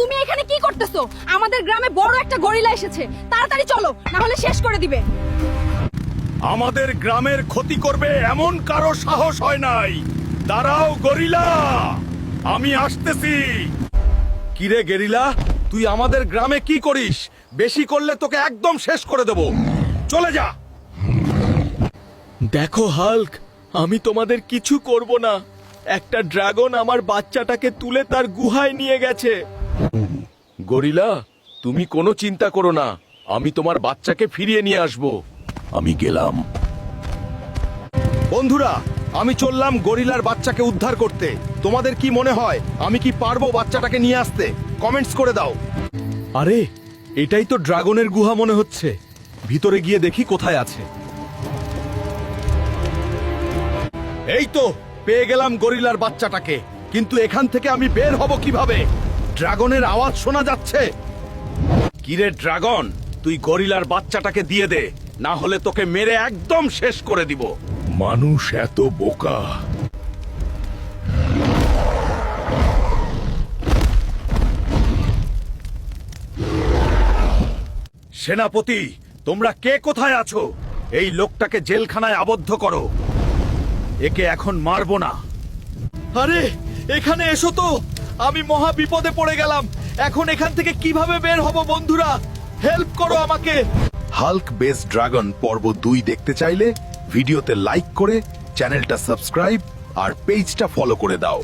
তুমি এখানে কি করতেছো? আমাদের গ্রামে বড় একটা গরিলা এসেছে, তাড়াতাড়ি চলো, না হলে শেষ করে দিবে। আমাদের গ্রামের ক্ষতি করবে এমন কারো সাহস হয় নাই। দাঁড়াও গরিলা, আমি আসতেছি। কিরে গেরিলা, তুই আমাদের গ্রামে কি করিস? বেশি করলে তোকে একদম শেষ করে দেব। চলে যা। দেখো হাল্ক, আমি তোমাদের কিছু করব না। একটা ড্রাগন আমার বাচ্চাটাকে তুলে তার গুহায় নিয়ে গেছে। গরিলা, তুমি কোনো চিন্তা করো না, আমি তোমার বাচ্চাকে ফিরিয়ে নিয়ে আসব। আমি গেলাম। বন্ধুরা, আমি চললাম গরিলার বাচ্চাকে উদ্ধার করতে। তোমাদের কি মনে হয় আমি কি পারবো বাচ্চাটাকে নিয়ে আসতে? কমেন্টস করে দাও। আরে, এটাই তো ড্রাগনের গুহা মনে হচ্ছে। ভিতরে গিয়ে দেখি কোথায় আছে। এই তো পেয়ে গেলাম গরিলার বাচ্চাটাকে, কিন্তু এখান থেকে আমি বের হব কিভাবে? ড্রাগনের আওয়াজ শোনা যাচ্ছে। কিরে ড্রাগন, তুই গরিলার বাচ্চাটাকে দিয়ে দে, না হলে তোকে মেরে একদম শেষ করে দিব। মানুষ এত বোকা। সেনাপতি, তোমরা কে কোথায় আছো? এই লোকটাকে জেলখানায় আবদ্ধ করো। একে এখন মারবো না। আরে, এখানে এসো তো, আমি মহা বিপদে পড়ে গেলাম। এখন এখান থেকে কিভাবে বের হব? বন্ধুরা, হেল্প করো আমাকে। হাল্ক বেস ড্রাগন পর্ব 2 দেখতে চাইলে ভিডিওতে লাইক করে চ্যানেলটা সাবস্ক্রাইব আর পেজটা ফলো করে দাও।